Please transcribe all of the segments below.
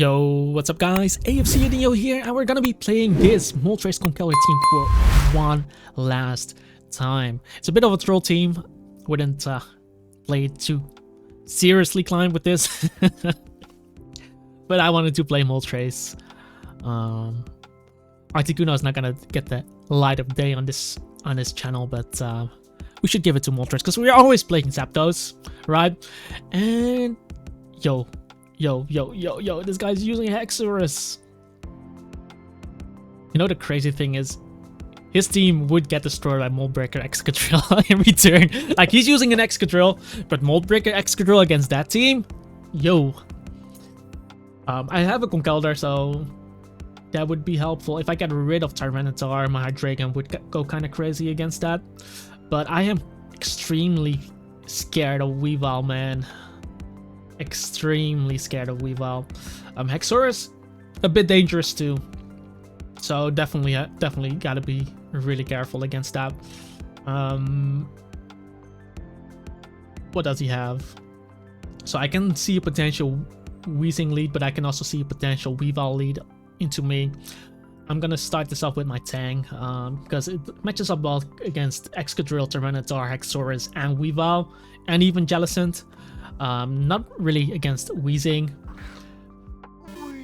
Yo, what's up guys? AFC Adinho here, and we're gonna be playing this Moltres Conkeller team for one last time. It's a bit of a troll team. Wouldn't play it too seriously, climb with this. But I wanted to play Moltres. Articuno is not gonna get the light of day on this channel, but we should give it to Moltres because we're always playing Zapdos, right? And yo, this guy's using Hexorus. You know, the crazy thing is, his team would get destroyed by Moldbreaker Excadrill in return. Like, he's using an Excadrill, but Moldbreaker Excadrill against that team? Yo. I have a Conkeldurr, so that would be helpful. If I get rid of Tyranitar, my Hydreigon would go kind of crazy against that. But I am extremely scared of Weavile, man. Extremely scared of Weavile. Hexorus, a bit dangerous too. So definitely gotta be really careful against that. What does he have? So I can see a potential Weezing lead, but I can also see a potential Weavile lead into me. I'm gonna start this off with my Tang, because it matches up well against Excadrill, Tyranitar, Hexorus, and Weavile, and even Jellicent. Not really against Weezing.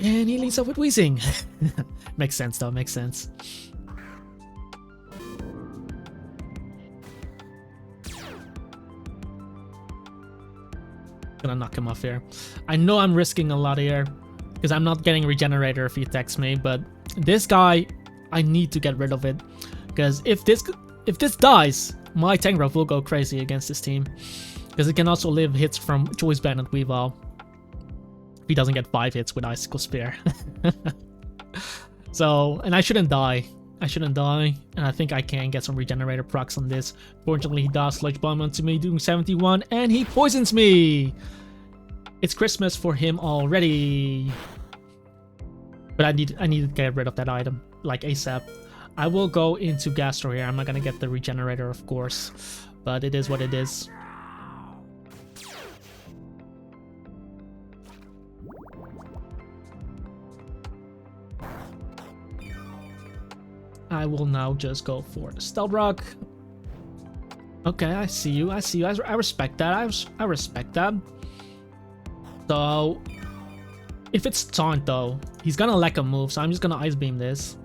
And he leads up with Weezing. Makes sense though, makes sense. Gonna knock him off here. I know I'm risking a lot here because I'm not getting Regenerator if he attacks me, but this guy, I need to get rid of it, because if this dies, my Tangrowth will go crazy against this team, because it can also live hits from Choice Band Weavile. If he doesn't get 5 hits with Icicle Spear. So, and I shouldn't die. And I think I can get some Regenerator procs on this. Fortunately, he does Sludge Bomb onto me, doing 71, and he poisons me! It's Christmas for him already. But I need to get rid of that item, like ASAP. I will go into Gastro here. I'm not gonna get the Regenerator, of course, but it is what it is. I will now just go for the Stealth Rock. Okay, I see you. I respect that. I respect that. So, if it's Taunt though, he's gonna lack a move, so I'm just gonna Ice Beam this.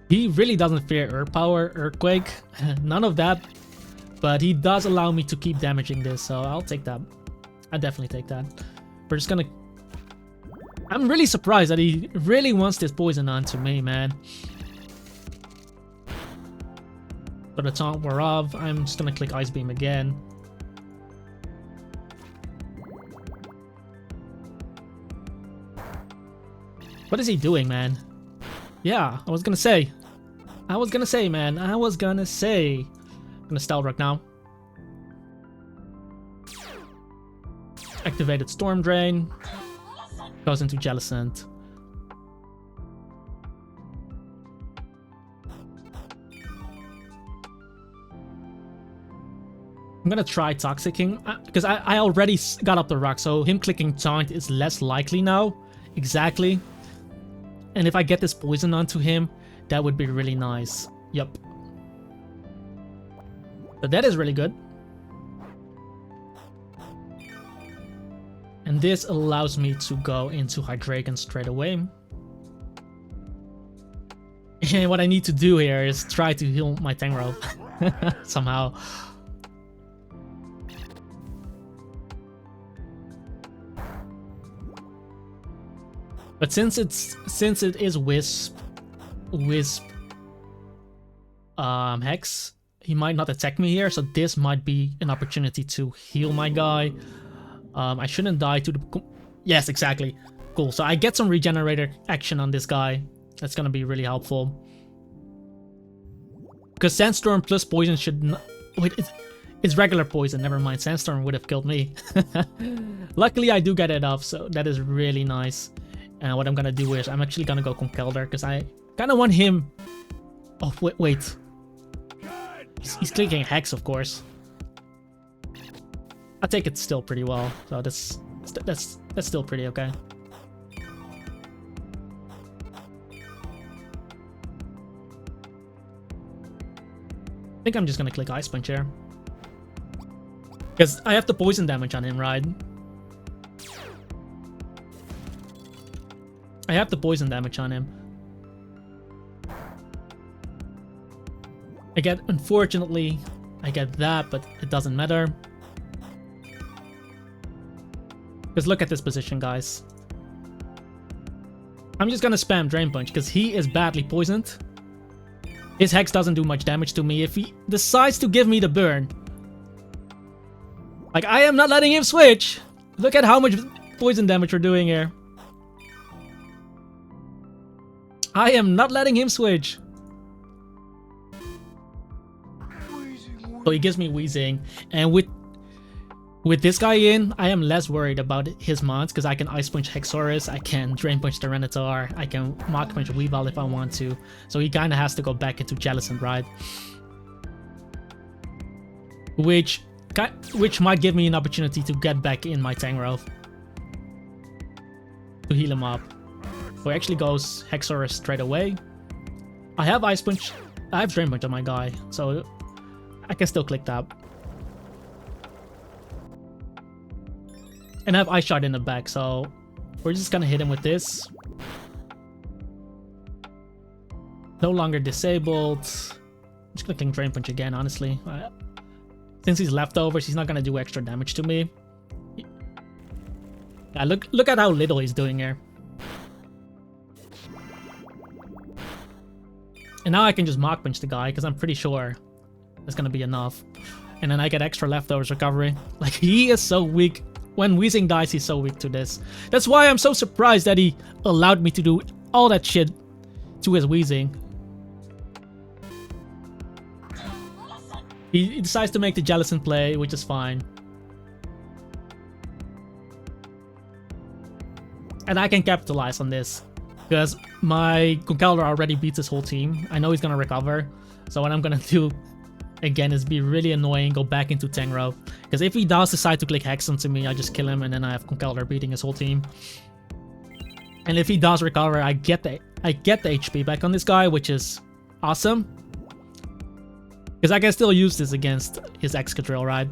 He really doesn't fear Earth Power, Earthquake, none of that. But he does allow me to keep damaging this, so I'll take that. I definitely take that. We're just gonna... I'm really surprised that he really wants this poison onto me, man. But the taunt we're off. I'm just gonna click Ice Beam again. What is he doing, man? Yeah, I was gonna say, man. I'm gonna Stealth Rock now. Activated Storm Drain. Goes into Jellicent. I'm gonna try Toxicking, because I already got up the rock, so him clicking Taunt is less likely now. Exactly. And if I get this poison onto him, that would be really nice. Yup. But that is really good. And this allows me to go into Hydreigon straight away. And what I need to do here is try to heal my Tangrowth somehow. But since it is Wisp Hex, he might not attack me here, so this might be an opportunity to heal my guy. I shouldn't die to the... Yes, exactly. Cool, so I get some Regenerator action on this guy. That's gonna be really helpful. Because Sandstorm plus Poison should not... Wait, it's regular Poison, never mind. Sandstorm would have killed me. Luckily, I do get it off, so that is really nice. And what I'm gonna do is, I'm actually gonna go Conkeldurr, because I kind of want him... Oh, wait. He's clicking Hex, of course. I take it still pretty well, so that's still pretty okay. I think I'm just gonna click Ice Punch here. Because I have the poison damage on him, right? I have the poison damage on him. Unfortunately, I get that, but it doesn't matter. Because look at this position, guys. I'm just gonna spam Drain Punch because he is badly poisoned. His Hex doesn't do much damage to me if he decides to give me the burn. Like, I am not letting him switch. Look at how much poison damage we're doing here. I am not letting him switch. So he gives me Weezing, and with this guy in, I am less worried about his mods because I can Ice Punch Hexorus, I can Drain Punch Tyranitar, I can Mach Punch Weavile if I want to. So he kind of has to go back into Jellicent, right? Which might give me an opportunity to get back in my Tangrowth to heal him up. So he actually goes Hexorus straight away. I have Ice Punch, I have Drain Punch on my guy, so I can still click that. And I have Ice Shard in the back, so we're just gonna hit him with this. No longer disabled. I'm just gonna click Drain Punch again, honestly. Since he's leftovers, he's not gonna do extra damage to me. Yeah, look at how little he's doing here. And now I can just Mach Punch the guy, because I'm pretty sure that's gonna be enough. And then I get extra leftovers recovery. Like, he is so weak. When Weezing dies, he's so weak to this. That's why I'm so surprised that he allowed me to do all that shit to his Weezing. He decides to make the Jellicent play, which is fine. And I can capitalize on this. Because my Conkeldurr already beats his whole team. I know he's gonna recover. So what I'm gonna do again is be really annoying, go back into Tangrowth. Because if he does decide to click Hex onto me, I just kill him and then I have Conkeldurr beating his whole team. And if he does recover, I get the HP back on this guy, which is awesome. Because I can still use this against his Excadrill, right?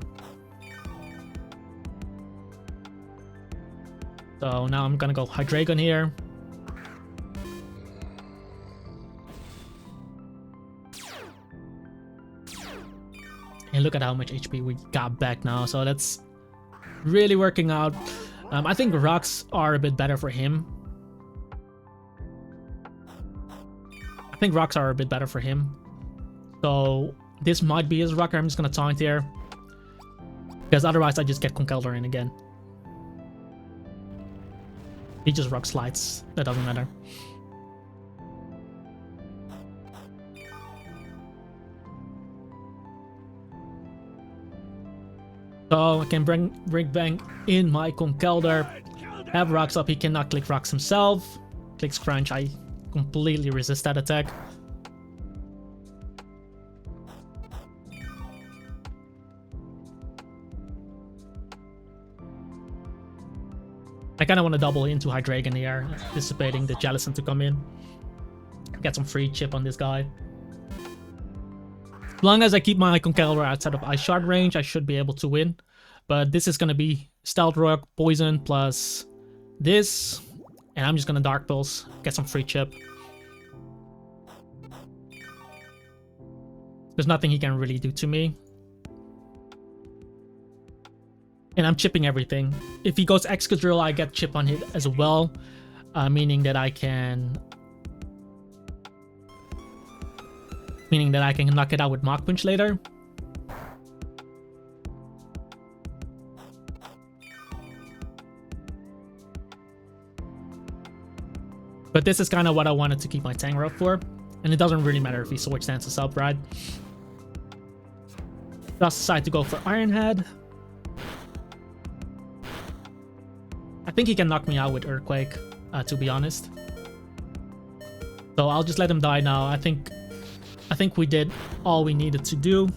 So now I'm gonna go Hydreigon here. And look at how much HP we got back now, so that's really working out. I think rocks are a bit better for him. So this might be his rocker. I'm just gonna taunt here. Because otherwise I just get Conkeldurr in again. He just rock slides. That doesn't matter. So I can bring bang in my Conkeldurr. Have rocks up. He cannot click rocks himself. Clicks crunch. I completely resist that attack. I kind of want to double into Hydreigon here, anticipating the Jellicent to come in. Get some free chip on this guy. As long as I keep my Conkeldurr outside of Ice Shard range, I should be able to win. But this is going to be Stealth Rock, Poison, plus this. And I'm just going to Dark Pulse, get some free chip. There's nothing he can really do to me. And I'm chipping everything. If he goes Excadrill, I get chip on it as well. Meaning that I can knock it out with Mach Punch later. But this is kind of what I wanted to keep my Tangrowth for. And it doesn't really matter if he Sword Stances up, right? Does decide to go for Iron Head. I think he can knock me out with Earthquake, to be honest. So I'll just let him die now. I think we did all we needed to do.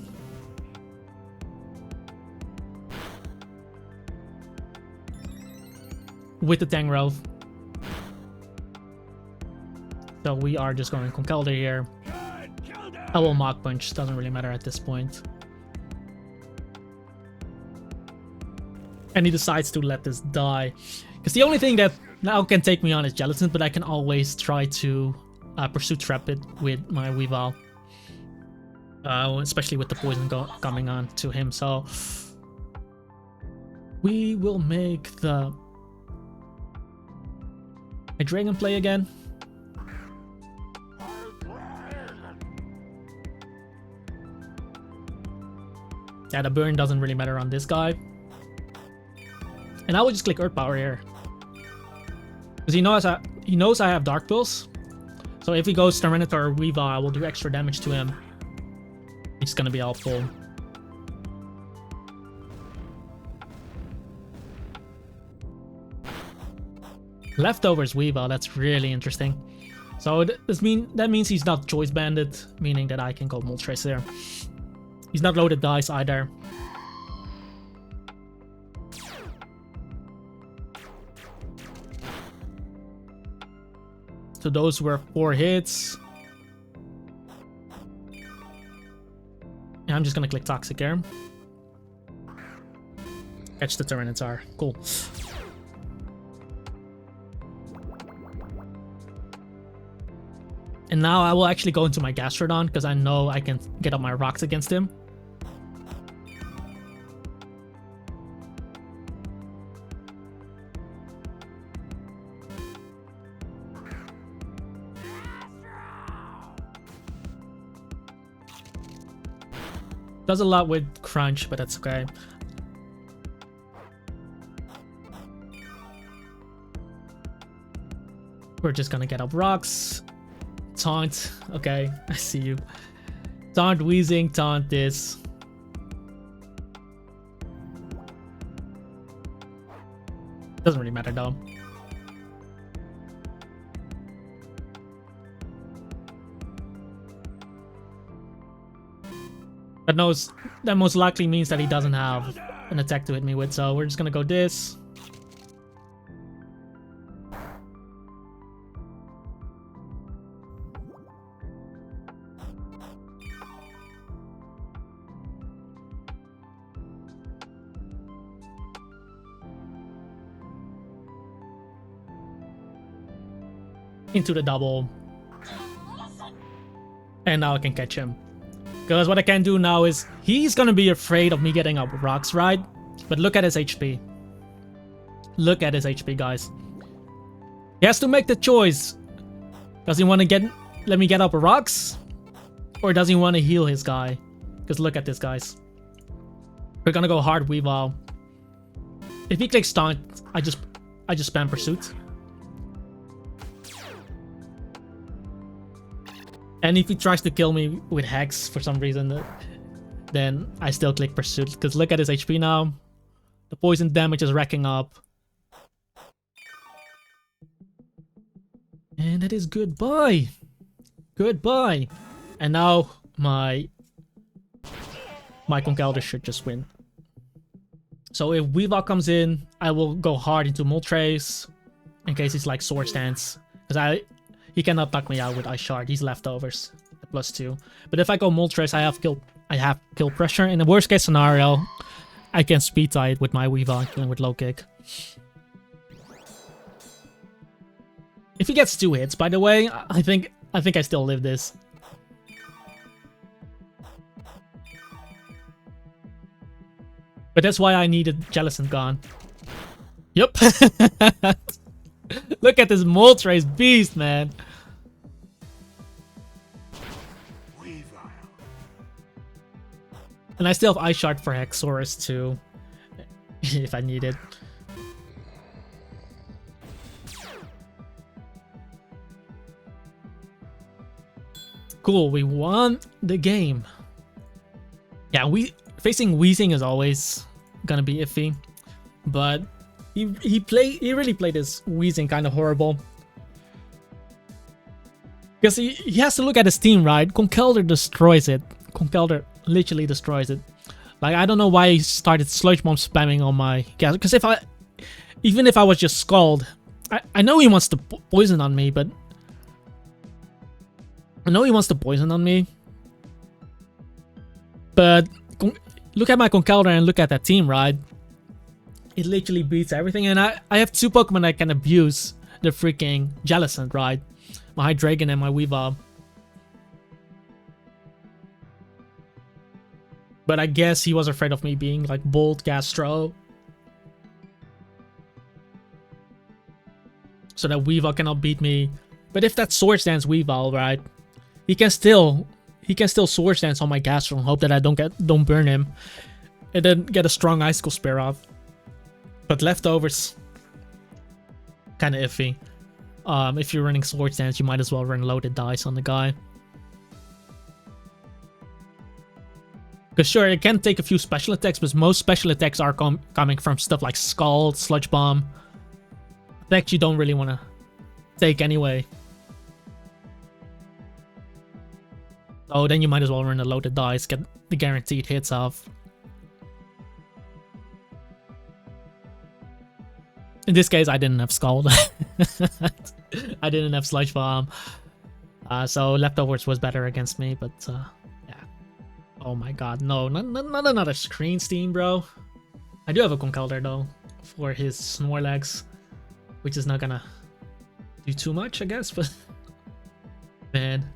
with the Tangrowth. So we are just going Conkeldurr here. I will Mach Punch, doesn't really matter at this point. And he decides to let this die. Because the only thing that now can take me on is Gelatin, but I can always try to pursue Trap it with my Weavile. Especially with the poison coming on to him, so... We will make the... a Dragon play again. Yeah, the burn doesn't really matter on this guy. And I will just click Earth Power here. Because he knows I have Dark Pulse. So if he goes Tyranitar or Weavile, I will do extra damage to him. It's gonna be helpful. Leftovers Weavile, that's really interesting. So that means he's not Choice Banded, meaning that I can go Moltres there. He's not loaded dice either. So those were 4 hits. Yeah, I'm just gonna click Toxic Air. Catch the Tyranitar. Cool. And now I will actually go into my Gastrodon because I know I can get up my rocks against him. Does a lot with Crunch, but that's okay. We're just gonna get up rocks. Taunt. Okay, I see you. Taunt Weezing, taunt this. Doesn't really matter though. That most likely means that he doesn't have an attack to hit me with, so we're just gonna go this. Into the double. And now I can catch him. Because what I can do now is, he's gonna be afraid of me getting up rocks, right? But look at his HP. Look at his HP, guys. He has to make the choice. Does he want to let me get up rocks? Or does he want to heal his guy? Because look at this, guys. We're gonna go hard Weavile. If he clicks Taunt, I just spam Pursuit. And if he tries to kill me with Hex for some reason, then I still click Pursuit. Because look at his HP now. The poison damage is racking up. And that is goodbye. Goodbye. And now my Conkeldurr should just win. So if Weavile comes in, I will go hard into Moltres. In case he's like Sword Stance. Because he cannot knock me out with Ice Shard. He's leftovers. +2. But if I go Moltres, I have kill pressure. In the worst case scenario, I can speed tie it with my Weavile and with low kick. If he gets 2 hits, by the way, I think I still live this. But that's why I needed Jellicent gone. Yup. Look at this Moltres beast, man. And I still have Ice Shard for Hexorus too, if I need it. Cool, we won the game. Yeah, facing Weezing is always gonna be iffy, but he really played this Weezing kind of horrible. Because he has to look at his team, right? Conkeldurr destroys it. Conkeldurr literally destroys it. Like, I don't know why he started Sludge Bomb spamming on my gas. Because Even if I was just Scald, I know he wants to poison on me, but I know he wants to poison on me. But look at my Conkeldurr and look at that team, right? It literally beats everything, and I have 2 Pokemon that can abuse the freaking Jellicent, right? My Hydreigon and my Weavile. But I guess he was afraid of me being like Bolt Gastro. So that Weavile cannot beat me. But if that Swords Dance Weavile, right? He can still Swords Dance on my Gastro and hope that I don't burn him. And then get a strong Icicle Spear off. But leftovers, kind of iffy. If you're running Swords Dance, you might as well run Loaded Dice on the guy. Because sure, it can take a few special attacks, but most special attacks are coming from stuff like Scald, Sludge Bomb. Attacks you don't really want to take anyway. Oh, then you might as well run a Loaded Dice, get the guaranteed hits off. In this case, I didn't have Scald. I didn't have Sludge Bomb. So leftovers was better against me, but yeah. Oh my god, no, not another Screen Steam, bro. I do have a Conkeldurr though, for his Snorlax, which is not gonna do too much, I guess, but man.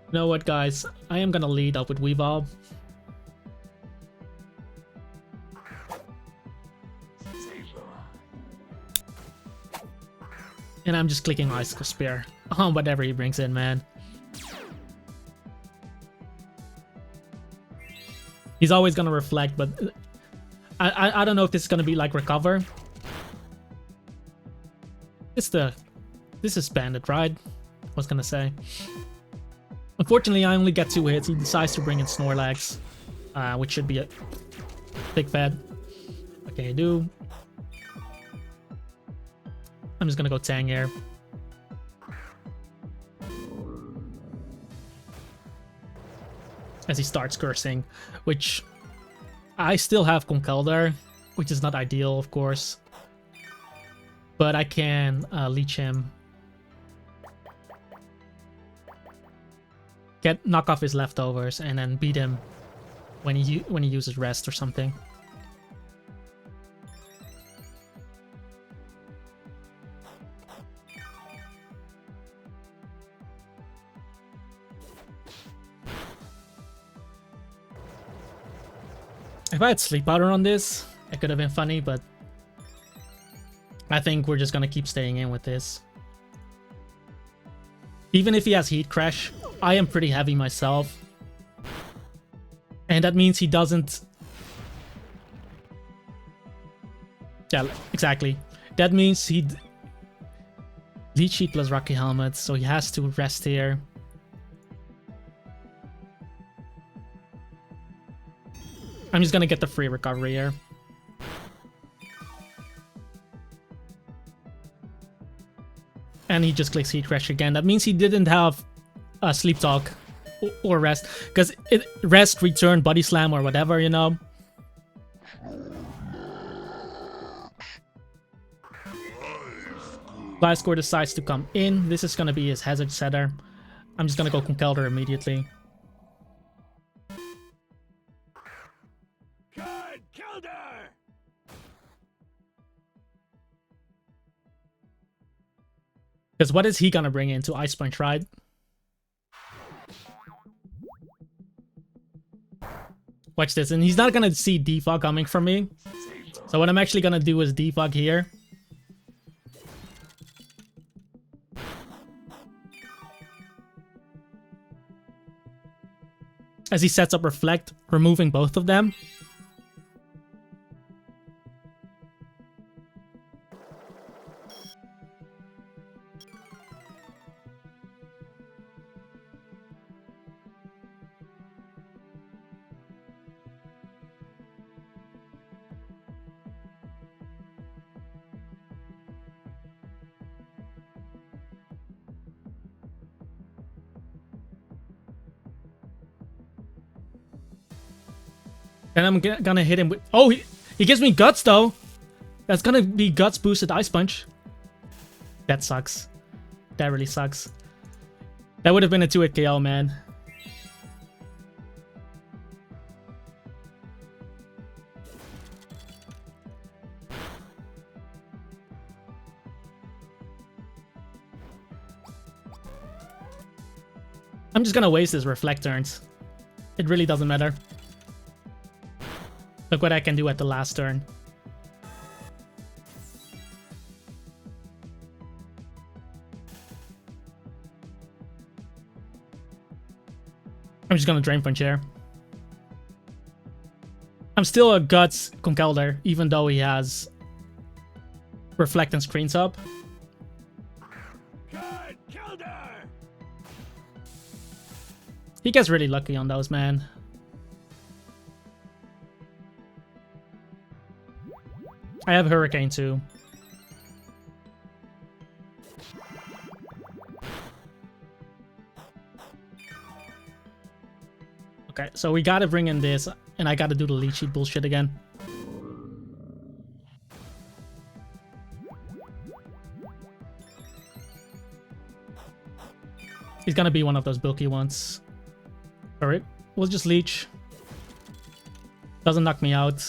You know what, guys? I am gonna lead up with Weavile. And I'm just clicking Icicle Spear on whatever he brings in, man. He's always gonna reflect, but I don't know if this is gonna be like Recover. This is Bandit, right? I was gonna say. Unfortunately, I only get 2 hits. He decides to bring in Snorlax, which should be a big fed. What can you do? I'm just gonna go Tang here. As he starts cursing, which I still have Conkeldurr, which is not ideal, of course. But I can leech him. Knock off his leftovers and then beat him when he uses rest or something. If I had Sleep Powder on this, it could have been funny, but I think we're just gonna keep staying in with this. Even if he has Heat Crash, I am pretty heavy myself. And that means he doesn't... Yeah, exactly. That means he... Leech Sheet plus Rocky Helmet, so he has to rest here. I'm just gonna get the free recovery here. And he just clicks Heat Crash again. That means he didn't have Sleep Talk or Rest. Because Rest, Return, Body Slam or whatever, you know. Gliscor decides to come in. This is going to be his Hazard Setter. I'm just going to go Conkeldurr immediately. Because what is he gonna bring into Ice Punch, right? Watch this, and he's not gonna see Defog coming from me. So what I'm actually gonna do is Defog here. As he sets up Reflect, removing both of them. Then I'm gonna hit him with... Oh, he gives me Guts, though. That's gonna be Guts boosted Ice Punch. That sucks. That really sucks. That would have been a 2-hit KO, man. I'm just gonna waste his Reflect turns. It really doesn't matter. Look what I can do at the last turn. I'm just gonna Drain Punch here. I'm still a Guts Conkeldurr, even though he has Reflect and Screens up. He gets really lucky on those, man. I have Hurricane too. Okay, so we gotta bring in this, and I gotta do the lead sheet bullshit again. He's gonna be one of those bulky ones. Alright, we'll just leech. Doesn't knock me out.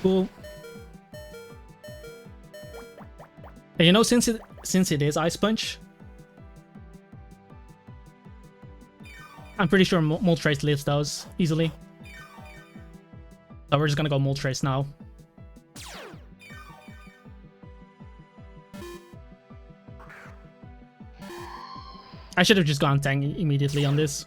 Cool. And you know, since it is Ice Punch, I'm pretty sure Moltres lives those easily. So we're just gonna go Moltres now. I should have just gone Tang immediately on this.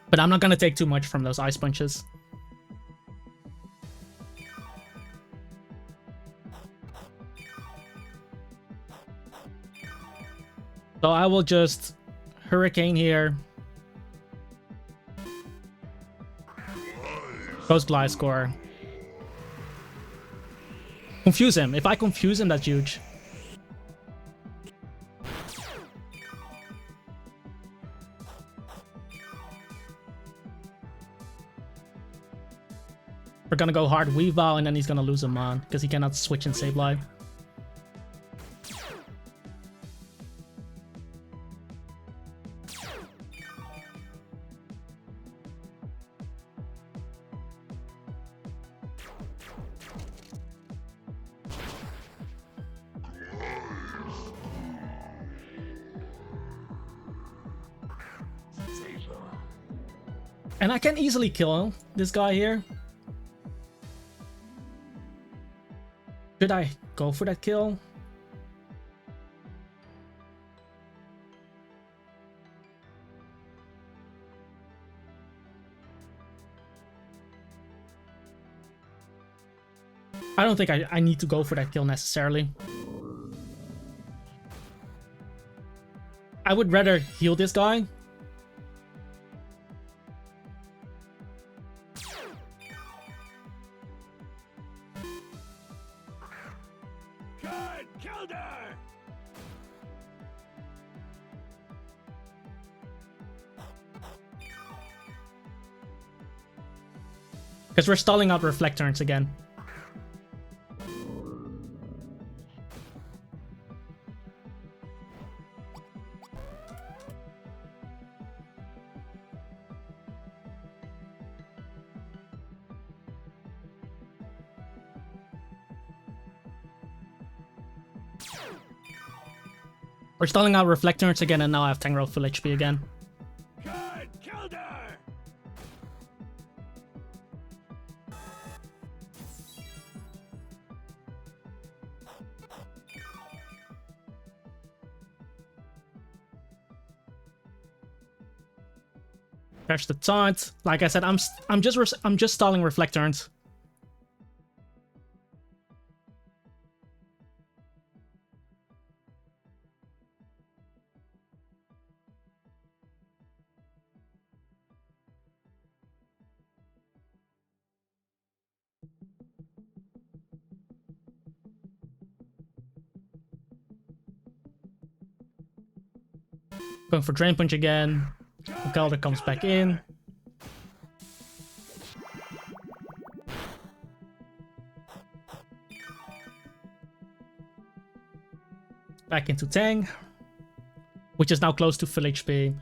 But I'm not gonna take too much from those Ice Punches. So I will just Hurricane here. Ghost Gliscor. Confuse him. If I confuse him, that's huge. We're gonna go hard Weavile, and then he's gonna lose a Mon because he cannot switch and Sableye. And I can easily kill this guy here. Should I go for that kill? I don't think I need to go for that kill necessarily. I would rather heal this guy. Because we're stalling out Reflect turns again. We're stalling out Reflect turns again, and now I have Tangrowth full HP again. Catch the taunt. Like I said, I'm just stalling Reflect turns. Going for Drain Punch again. Unkillable comes back in. Back into Tang, which is now close to full HP.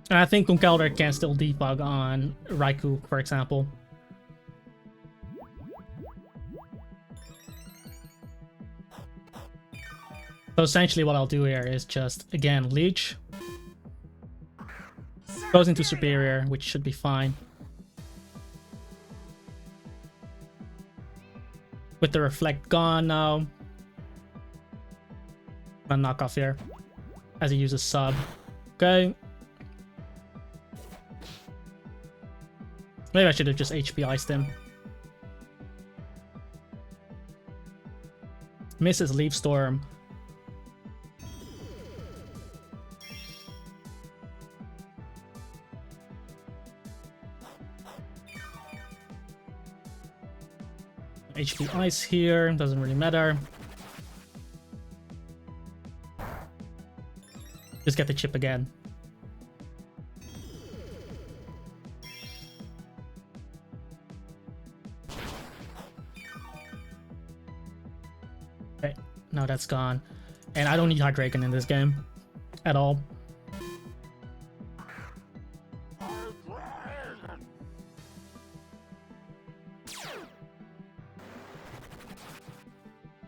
And I think Unkillable can still debug on Raikou, for example. So essentially what I'll do here is just, again, Leech. Goes into Superior, which should be fine. With the Reflect gone now. I'm gonna knock off here. As he uses Sub. Okay. Maybe I should have just HP iced him. Misses Leaf Storm. HP Ice here, doesn't really matter. Just get the chip again. Okay, now that's gone. And I don't need Hydreigon in this game at all.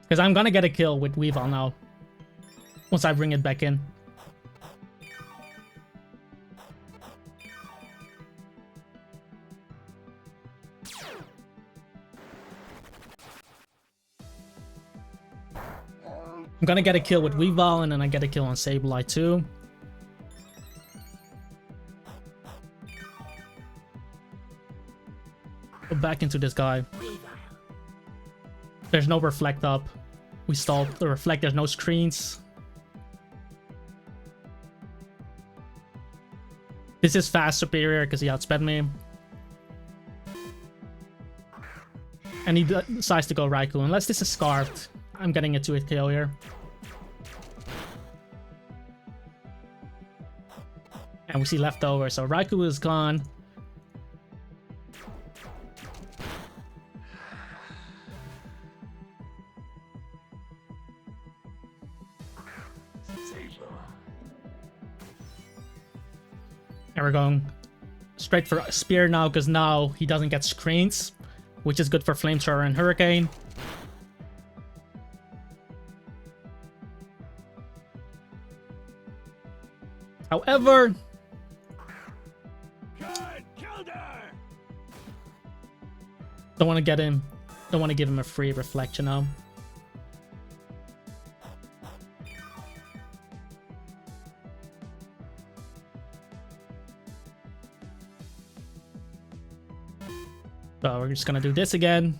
Because I'm gonna get a kill with Weavile now. Once I bring it back in. I'm gonna get a kill with Weavile and then I get a kill on Sableye too. Go back into this guy. There's no Reflect up. We stalled the Reflect, there's no screens. This is fast Superior because he outsped me. And he decides to go Raikou. Unless this is Scarfed, I'm getting a 2-hit KO here. And we see Leftover, so Raikou is gone. And we're going straight for Spear now, because now he doesn't get screens, which is good for Flamethrower and Hurricane. However, don't want to get him. Don't want to give him a free Reflect, you know. So we're just gonna do this again.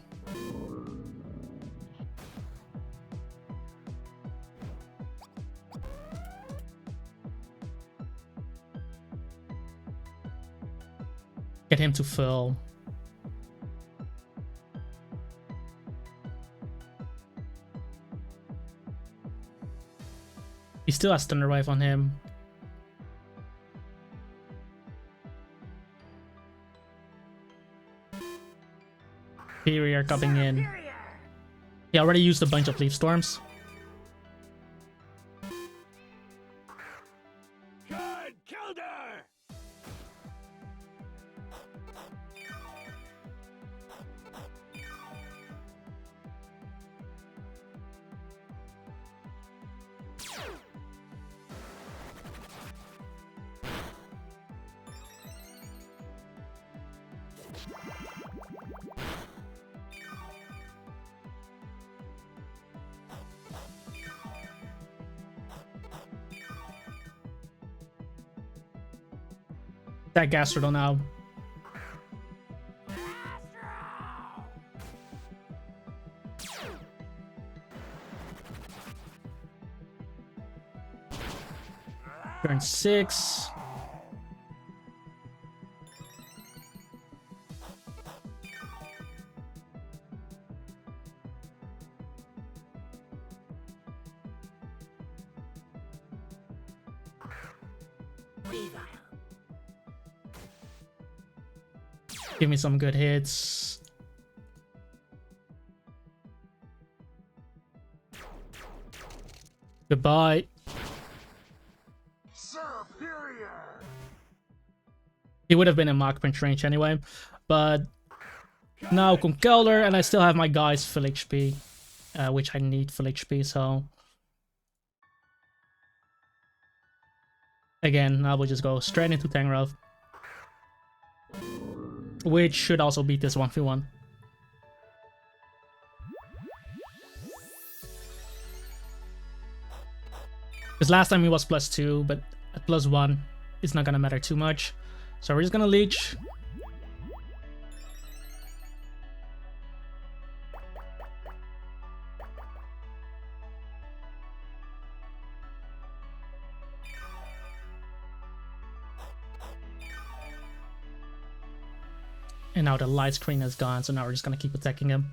Get him to fill. He still has Thunder Wave on him. Superior coming in. He already used a bunch of Leaf Storms. That Gastrodon now. Turn 6. Give me some good hits. Goodbye. Superior. He would have been in Mach Punch range anyway, but now Conkeldurr, and I still have my guys full HP, which I need full HP, so again, I will just go straight into Tangrowth, which should also beat this 1v1. Because last time he was +2, but at +1, it's not gonna matter too much. So we're just gonna leech. And now the light screen is gone, so now we're just gonna keep attacking him.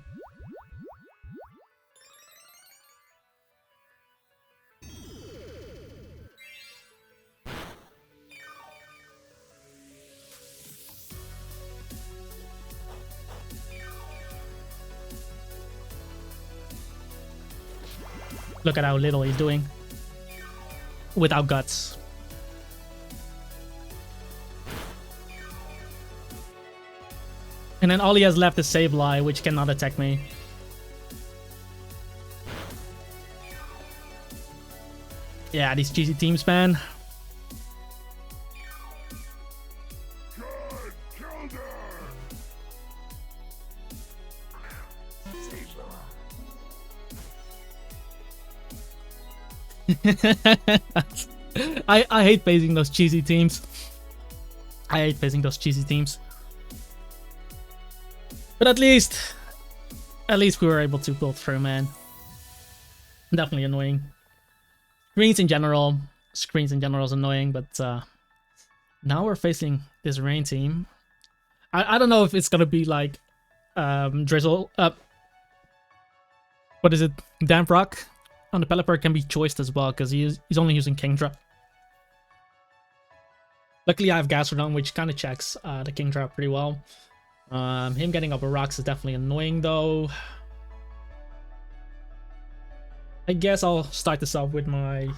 Look at how little he's doing without guts. And then all he has left is Sableye, which cannot attack me. Yeah, these cheesy teams, man. I hate facing those cheesy teams. I hate facing those cheesy teams. But at least we were able to pull through, man. Definitely annoying. Screens in general is annoying, but now we're facing this rain team. I don't know if it's gonna be like Drizzle. What is it? Damp Rock on the Pelipper can be choiced as well because he's only using Kingdra. Luckily, I have Gastrodon, which kind of checks the Kingdra pretty well. Him getting up a rocks is definitely annoying though. I guess I'll start this off with my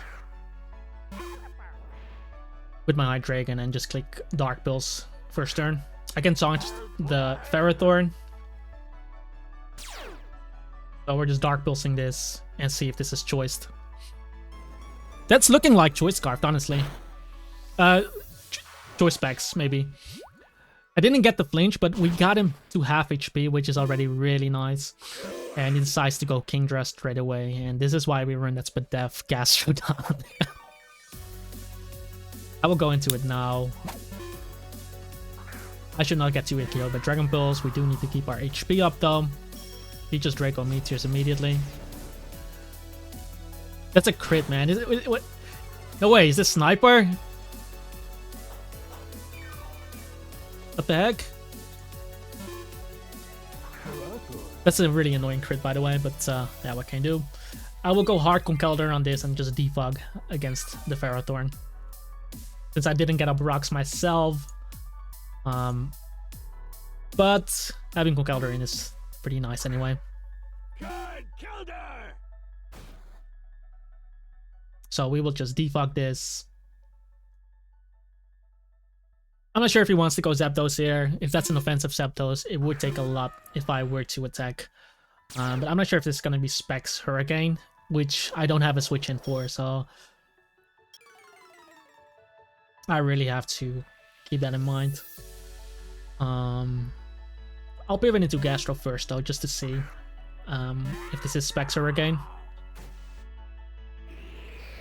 Hydreigon and just click Dark Pulse first turn. I can taunt the Ferrothorn. So we're just Dark Pulsing this and see if this is choiced. That's looking like Choice Scarf, honestly. Choice Specs, maybe. I didn't get the flinch, but we got him to half HP, which is already really nice. And he decides to go Kingdra straight away, and this is why we run that Spadef Gastrodon. I will go into it now. I should not get too killed, but Dragon Pulse, we do need to keep our HP up though. He just Draco Meteors immediately. That's a crit, man. Is it, what? No way, is this Sniper? What the heck? That's a really annoying crit, by the way, but yeah, what can I do? I will go hard Conkeldurr on this and just defog against the Ferrothorn. Since I didn't get up rocks myself. But having Conkeldurr in is pretty nice anyway. So we will just defog this. I'm not sure if he wants to go Zapdos here. If that's an offensive Zapdos, it would take a lot if I were to attack. But I'm not sure if this is going to be Specs Hurricane, which I don't have a switch in for, so I really have to keep that in mind. I'll pivot into Gastro first though, just to see if this is Specs Hurricane.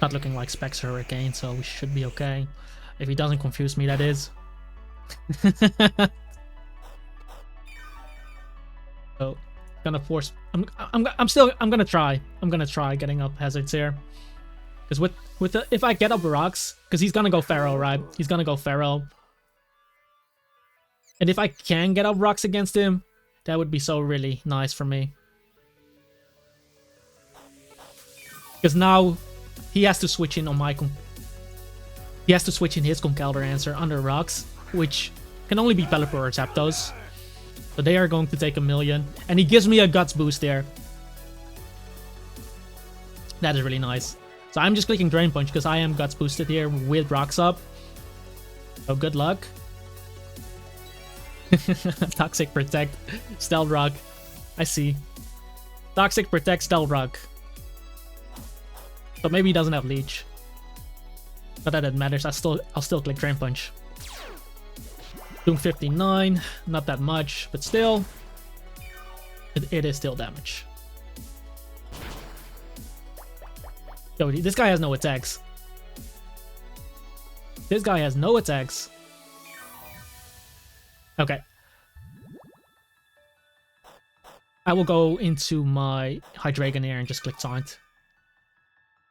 Not looking like Specs Hurricane, so we should be okay. If he doesn't confuse me, that is. So gonna force. I'm gonna try getting up hazards here, because if I get up rocks, because he's gonna go Pharaoh, right? He's gonna go Pharaoh, and if I can get up rocks against him, that would be so really nice for me, because now he has to switch in on my He has to switch in his Conkeldurr answer under rocks, which can only be Pelipper or Zapdos. So they are going to take 1,000,000. And he gives me a Guts boost there. That is really nice. So I'm just clicking Drain Punch because I am Guts boosted here with rocks up. So good luck. Toxic Protect, Stealth Rock. I see. Toxic Protect, Stealth Rock. So maybe he doesn't have Leech. But that matters. I'll still click Drain Punch. Doing 59, not that much, but still, it is still damage. Yo, this guy has no attacks. This guy has no attacks. Okay. I will go into my Hydreigon here and just click Taunt.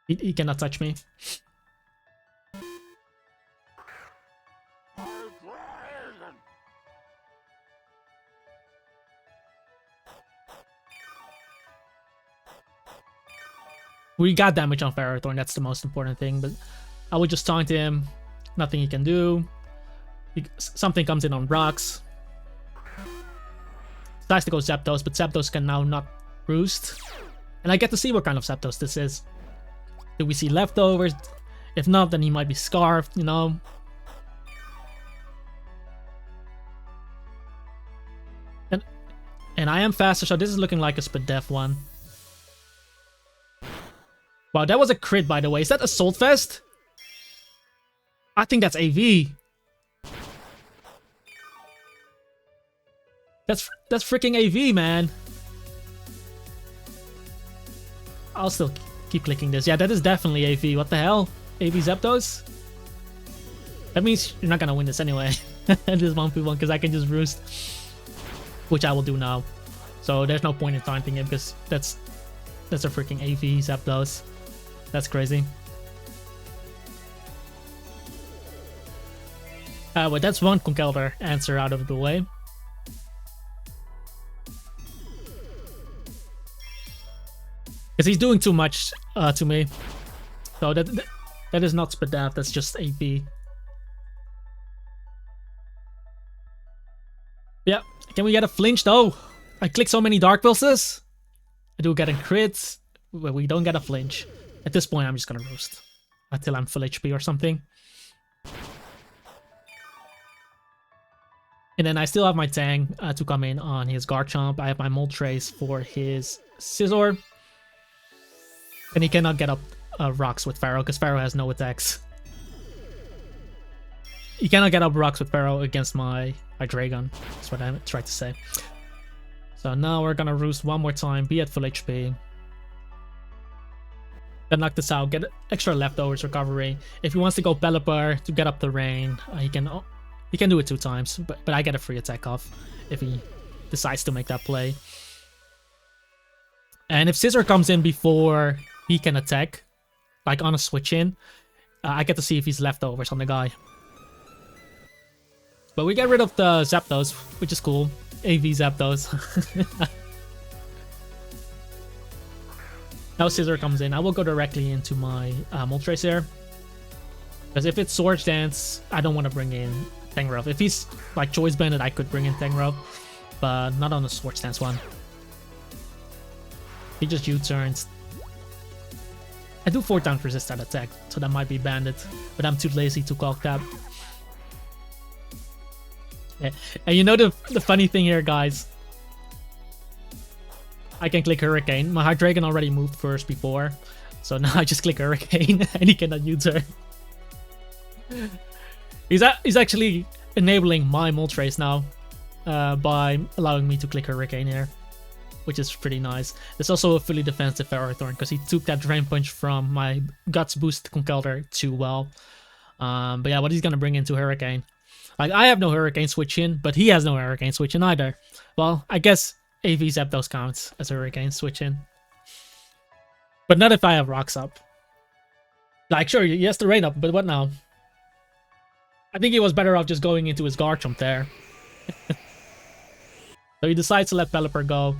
He cannot touch me. We got damage on Ferrothorn, that's the most important thing, but I would just taunt him. Nothing he can do. Something comes in on rocks. Decides to go Zapdos, but Zapdos can now not roost. And I get to see what kind of Zapdos this is. Do we see leftovers? If not, then he might be Scarfed, you know? And I am faster, so this is looking like a Spadef one. Wow, that was a crit, by the way. Is that Assault Vest? I think that's AV. That's freaking AV, man. I'll still keep clicking this. Yeah, that is definitely AV. What the hell? AV Zapdos? That means you're not gonna win this anyway. This 1v1, because I can just roost. Which I will do now. So there's no point in taunting it, because that's a freaking AV Zapdos. That's crazy. But that's one Conkeldurr answer out of the way. Because he's doing too much to me. So that is not Spadaf, that's just AP. Yeah, can we get a flinch though? I click so many Dark Pulses. I do get a crit, but we don't get a flinch. At this point, I'm just gonna roast until I'm full HP or something. And then I still have my Tang to come in on his Garchomp. I have my Moltres for his Scizor. And he cannot get up rocks with Pharaoh because Pharaoh has no attacks. He cannot get up rocks with Pharaoh against my Hydreigon. That's what I tried to say. So now we're gonna roost one more time, be at full HP. Then knock this out, get extra leftovers recovery. If he wants to go Pelipper to get up the rain, he can do it 2 times, but I get a free attack off if he decides to make that play. And if Scizor comes in before he can attack, like on a switch in, I get to see if he's leftovers on the guy. But we get rid of the Zapdos, which is cool. AV Zapdos. Now Scizor comes in. I will go directly into my Moltres here. Because if it's Swords Dance, I don't want to bring in Tangrowth. If he's like Choice Banded, I could bring in Tangrowth. But not on the Swords Dance one. He just U-turns. I do 4 times resist that attack, so that might be Bandit. But I'm too lazy to call tap. Yeah. And you know the funny thing here, guys? I can click Hurricane. My Hydreigon already moved first before. So now I just click Hurricane and he cannot U-turn. He's actually enabling my Moltres now by allowing me to click Hurricane here, which is pretty nice. There's also a fully defensive Ferrothorn because he took that Drain Punch from my Guts boost Conkeldurr too well. But yeah, what he's gonna bring into Hurricane. Like, I have no Hurricane switch in, but he has no Hurricane switch in either. Well, I guess AV Zapdos counts as a Hurricane switch in. But not if I have rocks up. Like, sure, he has the rain up, but what now? I think he was better off just going into his Garchomp there. So he decides to let Pelipper go.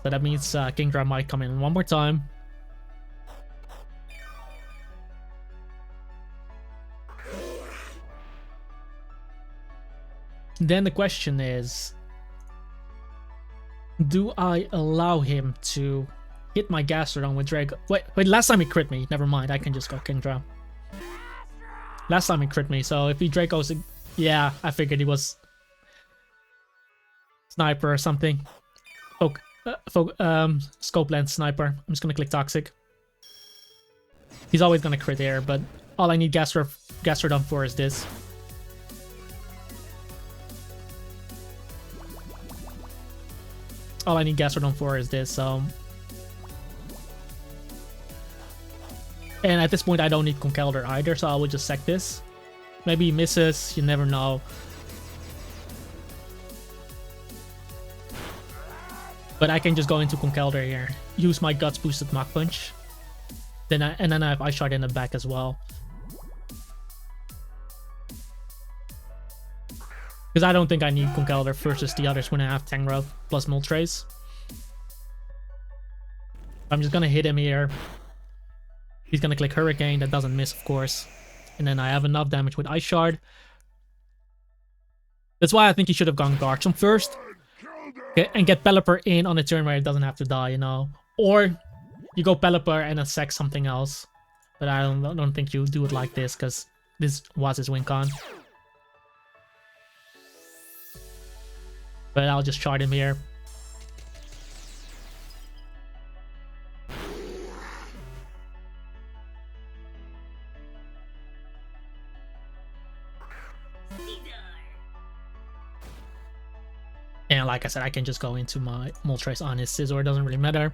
So that means Kingdra might come in one more time. Then the question is, do I allow him to hit my Gastrodon with Draco? Wait, last time he crit me. Never mind, I can just go King Drow. Last time he crit me, so if he Draco's... Yeah, I figured he was... Sniper or something. Scope lens sniper. I'm just gonna click Toxic. He's always gonna crit here, but all I need Gastrodon for is this. All I need Gastrodon for is this, so... And at this point I don't need Conkeldurr either, so I will just sack this. Maybe he misses, you never know. But I can just go into Conkeldurr here. Use my Guts boosted Mach Punch. And then I have Ice Shard in the back as well. Because I don't think I need Conkeldurr versus the others when I have Tangrowth plus Moltres. I'm just gonna hit him here. He's gonna click Hurricane, that doesn't miss of course. And then I have enough damage with Ice Shard. That's why I think he should have gone Garchomp first. Okay, and get Pelipper in on a turn where it doesn't have to die, you know. Or you go Pelipper and then sack something else. But I don't think you do it like this, because this was his win con. But I'll just chart him here. And like I said, I can just go into my Moltres on his Scizor, it doesn't really matter.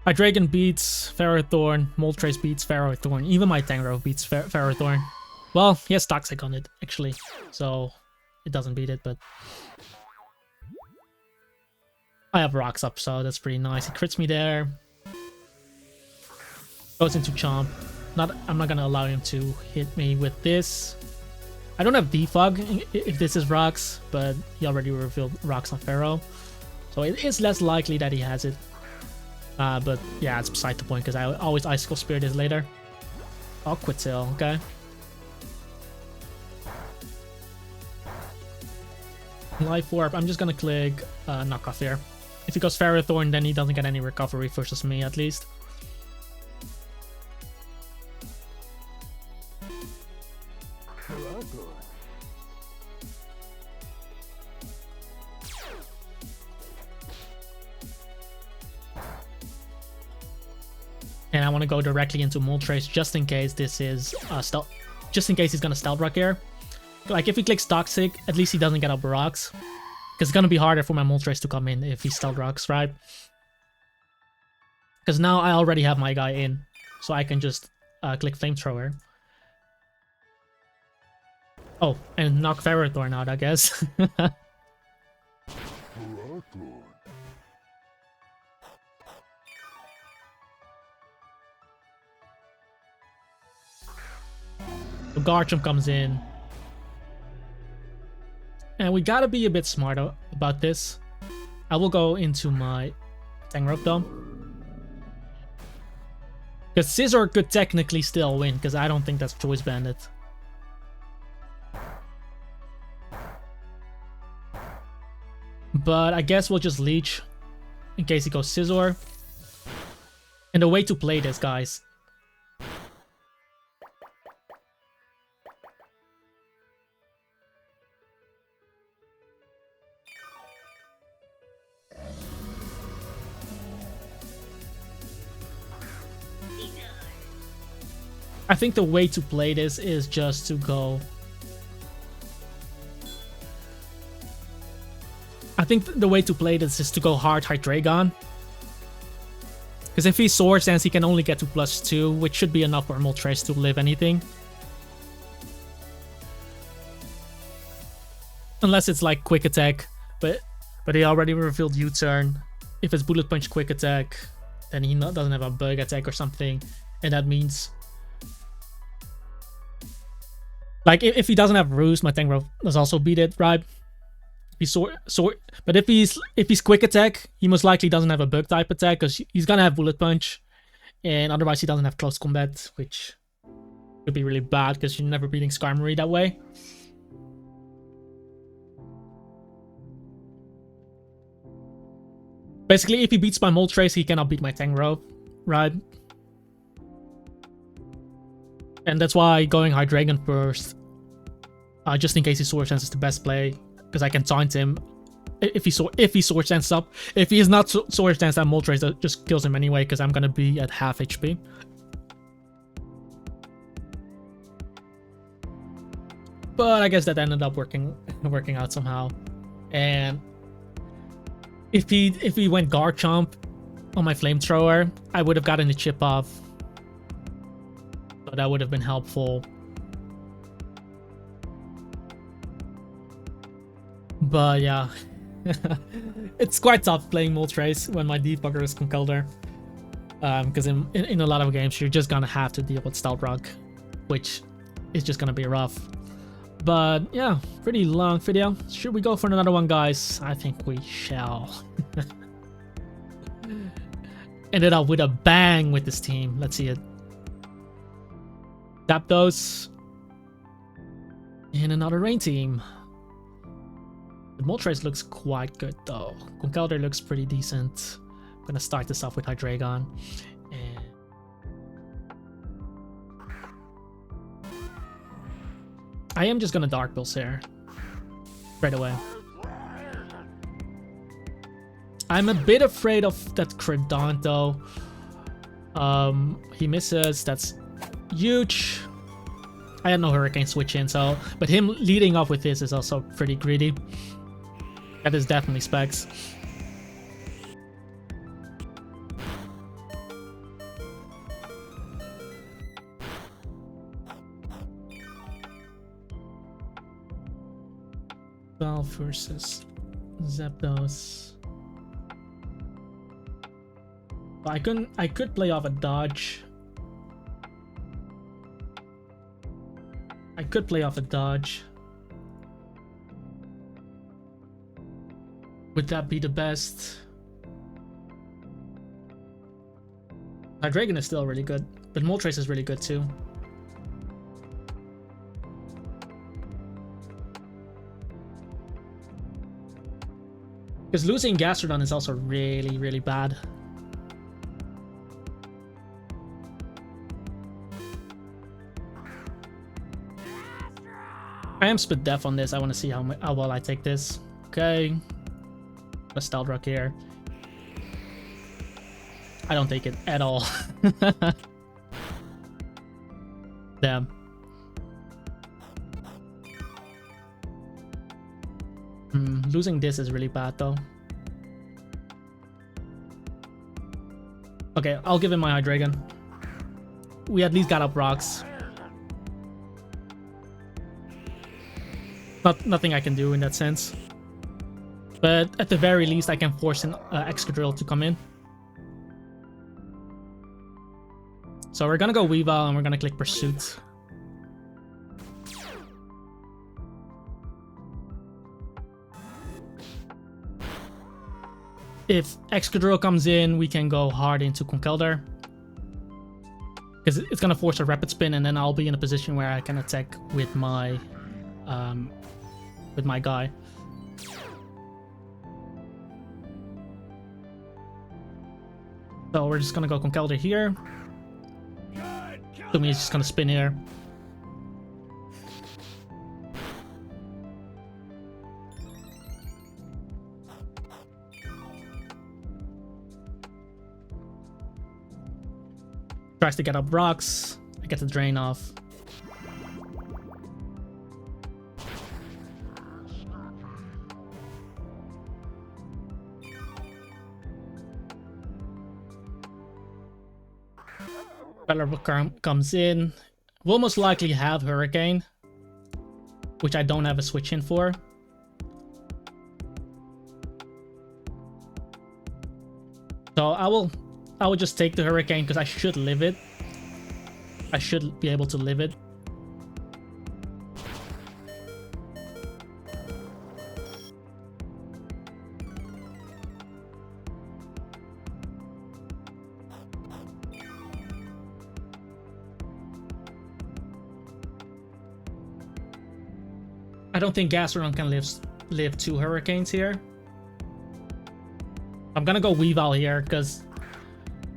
Hydreigon beats Ferrothorn, Moltres beats Ferrothorn, even my Tangrowth beats Ferrothorn. Well, he has Toxic on it, actually, so it doesn't beat it, but... I have Rocks up, so that's pretty nice. He crits me there. Goes into Chomp. I'm not gonna allow him to hit me with this. I don't have Defog if this is Rocks, but he already revealed Rocks on Pharaoh. So it is less likely that he has it. But yeah, it's beside the point because I always Icicle Spirit is later. Oh, Quitzel, okay. Life Orb, I'm just gonna click Knockoff here. If he goes Ferrothorn, then he doesn't get any recovery versus me at least. And I want to go directly into Moltres just in case this is stealth. Just in case he's gonna Stealth Rock here. Like if he clicks Toxic, at least he doesn't get up Rocks. Because it's gonna be harder for my Moltres to come in if he Stealth Rocks, right? Because now I already have my guy in, so I can just click Flamethrower. Oh, and knock Ferrothorn out, I guess. So Garchomp comes in. And we gotta be a bit smarter about this. I will go into my Tangrowth though. Because Scizor could technically still win, because I don't think that's Choice Bandit. But I guess we'll just Leech in case he goes Scizor. And the way to play this, guys. I think the way to play this is just to go... I think the way to play this is to go hard Hydreigon. Because if he Swords Dance, he can only get to +2, which should be enough for Moltres to live anything. Unless it's like Quick Attack, but he already revealed U-Turn. If it's Bullet Punch Quick Attack, then he doesn't have a Bug Attack or something, and that means... Like, if he doesn't have Roost, my Tangrowth does also beat it, right? But if he's Quick Attack, he most likely doesn't have a Bug type attack, because he's gonna have Bullet Punch, and otherwise he doesn't have Close Combat, which could be really bad, because you're never beating Skarmory that way. Basically, if he beats my Moltres, he cannot beat my Tangrowth, right? And that's why going Hydreigon first, just in case he Sword Dance is the best play, because I can taunt him if he Sword Dance up. If he is not Sword Dance, then Moltres just kills him anyway, because I'm gonna be at half HP. But I guess that ended up working out somehow. And if he went Garchomp on my Flamethrower, I would have gotten the chip off. So that would have been helpful. But yeah, it's quite tough playing Moltres when my debugger is Conkeldurr. Because in a lot of games, you're just gonna have to deal with Stealth Rock, which is just gonna be rough. But yeah, pretty long video. Should we go for another one, guys? I think we shall. Ended up with a bang with this team. Let's see it. Zapdos. And another rain team. The Moltres looks quite good though. Conkeldurr looks pretty decent. I'm gonna start this off with Hydreigon. And I am just gonna Dark Pulse here. Right away. I'm a bit afraid of that Credant though. He misses, that's huge. I had no Hurricane switch in, so but him leading off with this is also pretty greedy. That is definitely specs. Valve versus Zapdos. I could play off a dodge. I could play off a dodge. Would that be the best? Hydreigon is still really good, but Moltres is really good too. Because losing Gastrodon is also really, really bad. I am split def on this. I want to see how well I take this. Okay. A Stealth Rock here. I don't take it at all. Damn. Losing this is really bad though. Okay, I'll give him my Hydreigon. We at least got up rocks. Nothing I can do in that sense. But at the very least, I can force an Excadrill to come in. So we're gonna go Weavile and we're gonna click Pursuit. If Excadrill comes in, we can go hard into Conkeldurr. Because it's gonna force a Rapid Spin, and then I'll be in a position where I can attack with my guy. So we're just gonna go Conkeldurr here. Assuming he's just gonna spin here. Tries to get up rocks. I get the drain off. Comes in. We'll most likely have Hurricane, which I don't have a switch in for. So I will just take the Hurricane because I should live it. I should be able to live it. I don't think Gastrodon can live 2 Hurricanes here. I'm gonna go Weavile here, because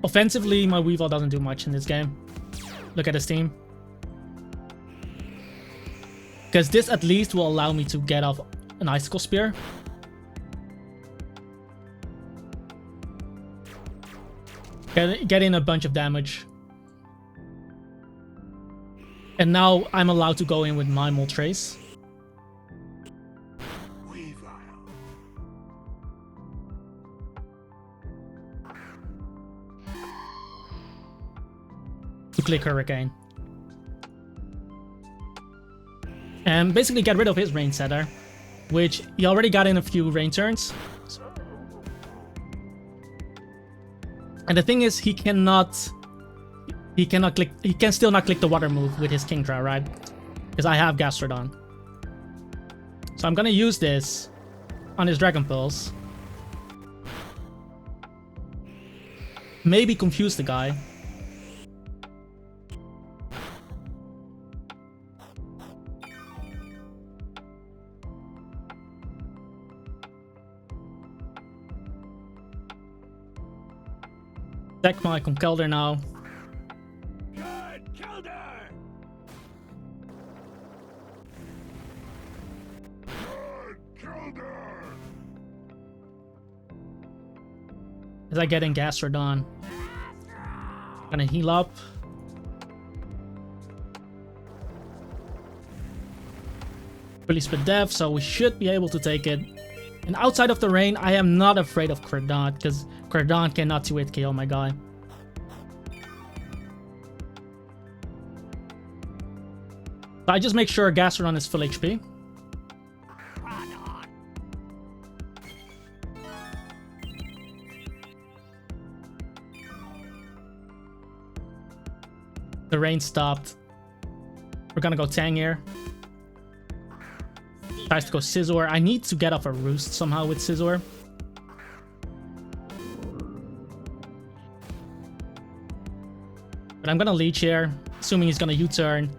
offensively, my Weavile doesn't do much in this game. Look at his team. Because this at least will allow me to get off an Icicle Spear. Get in a bunch of damage. And now I'm allowed to go in with my Moltres. To click Hurricane. And basically get rid of his Rain Setter, which he already got in a few rain turns. And the thing is, he can still not click the water move with his Kingdra, right? Because I have Gastrodon. So I'm gonna use this on his Dragon Pulse. Maybe confuse the guy. Attack my Conkeldurr now. As I get in Gastrodon. Gonna heal up. Really split death, so we should be able to take it. And outside of the rain, I am not afraid of Credant, because Credant cannot 2-hit KO my guy. So I just make sure Gastrodon is full HP. The rain stopped. We're gonna go Tang here. Tries to go Scizor. I need to get off a Roost somehow with Scizor. But I'm gonna Leech here, assuming he's gonna U-turn.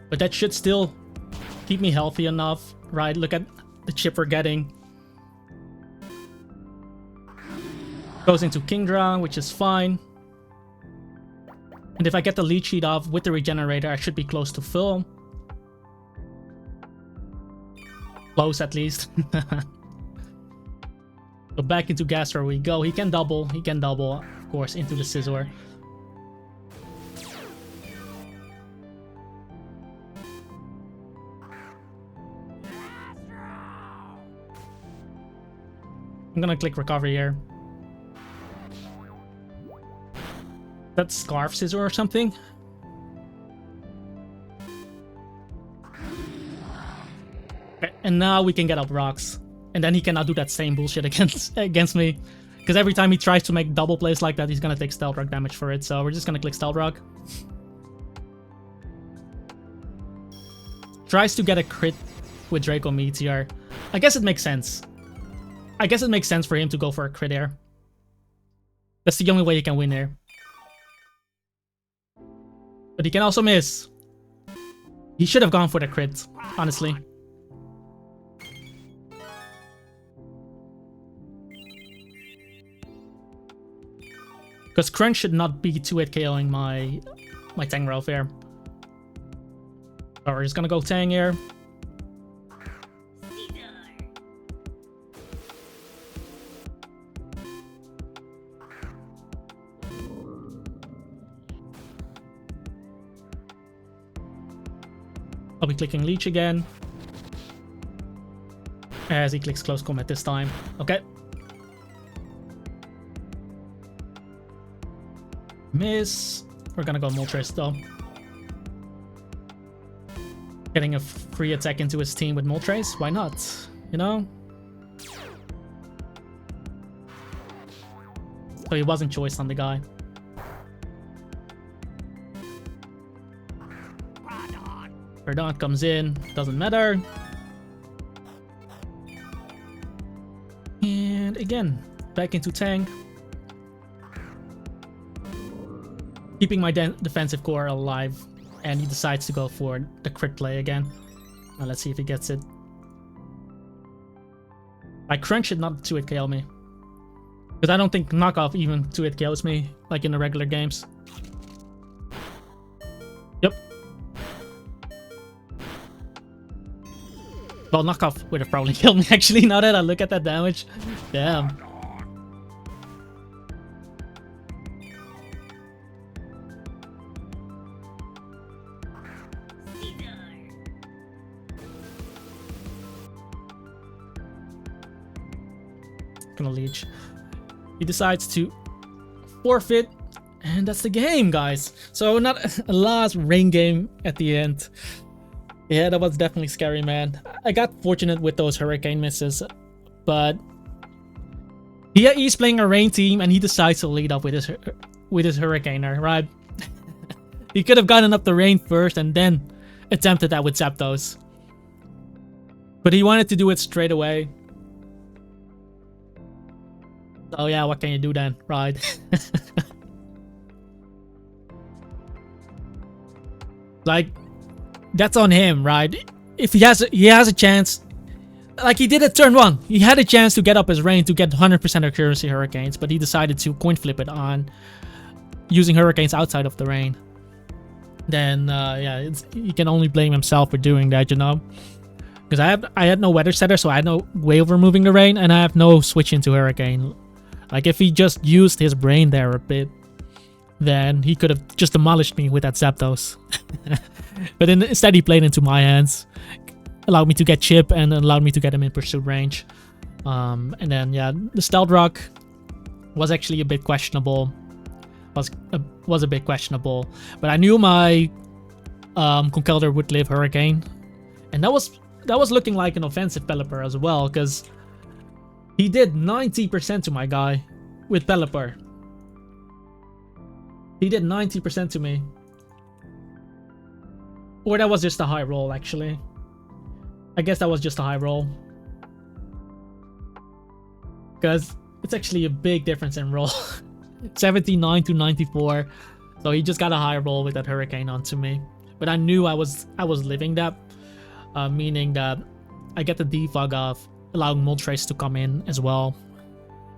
But that should still keep me healthy enough, right? Look at the chip we're getting. Goes into Kingdra, which is fine. And if I get the Leech Seed off with the Regenerator, I should be close to full. Close at least. So back into Gastro we go. He can double, of course, into the Scizor. I'm gonna click Recovery here. That's Scarf Scizor or something. Okay, and now we can get up rocks. And then he cannot do that same bullshit against me. Because every time he tries to make double plays like that, he's gonna take Stealth Rock damage for it. So we're just gonna click Stealth Rock. Tries to get a crit with Draco Meteor. I guess it makes sense. I guess it makes sense for him to go for a crit here. That's the only way he can win here. But he can also miss. He should have gone for the crit, honestly. Because Crunch should not be 2-hit KOing my Tangrowth here. So we're just gonna go Tang here. I'll be clicking Leech again. As he clicks Close Combat this time. Okay. Miss. We're gonna go Moltres though. Getting a free attack into his team with Moltres. Why not? You know? So he wasn't choice on the guy. Verdant comes in, doesn't matter. And again, back into Tang. Keeping my defensive core alive. And he decides to go for the crit play again. Now let's see if he gets it. My Crunch should not 2-hit KO me. Because I don't think knockoff even 2-hit kills me, like in the regular games. Yep. Well, knockoff would have probably killed me, actually, now that I look at that damage. Damn. Gonna leech. He decides to forfeit, and that's the game, guys. So not a last rain game at the end. Yeah, that was definitely scary, man. I got fortunate with those hurricane misses, but he's playing a rain team and he decides to lead up with his hurricaner, right? He could have gotten up the rain first and then attempted that with Zapdos, but he wanted to do it straight away. Oh yeah, what can you do then, right? Like, that's on him, right? If he has a chance, like he did at turn 1, he had a chance to get up his rain to get 100% accuracy hurricanes, but he decided to coin flip it on using hurricanes outside of the rain. Then yeah, he can only blame himself for doing that, you know? Because I had no weather setter, so I had no way of removing the rain, and I have no switch into hurricane. Like, if he just used his brain there a bit, then he could have just demolished me with that Zapdos. But instead he played into my hands, allowed me to get chip, and allowed me to get him in pursuit range. And then, yeah, the Stealth Rock was actually a bit questionable. Was a bit questionable. But I knew my Conkeldurr would live Hurricane. And that was looking like an offensive Pelipper as well, because he did 90% to my guy with Pelipper. He did 90% to me. Or that was just a high roll, actually. I guess that was just a high roll. Because it's actually a big difference in roll. 79 to 94. So he just got a high roll with that Hurricane onto me. But I knew I was living that. Meaning that I get the defog off, allowing Moltres to come in as well.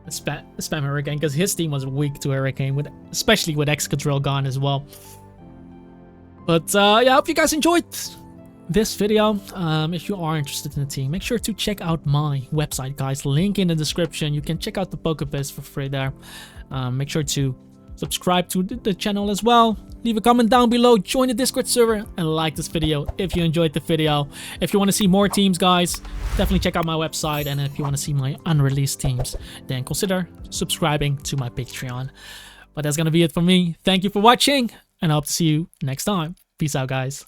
Spam Hurricane, because his team was weak to Hurricane, especially with Excadrill gone as well. But yeah, I hope you guys enjoyed this video. If you are interested in the team, make sure to check out my website, guys. Link in the description. You can check out the PokeBiz for free there. Make sure to subscribe to the channel as well. Leave a comment down below, join the Discord server, and like this video if you enjoyed the video. If you want to see more teams, guys, definitely check out my website. And if you want to see my unreleased teams, then consider subscribing to my Patreon. But that's going to be it for me. Thank you for watching, and I hope to see you next time. Peace out, guys.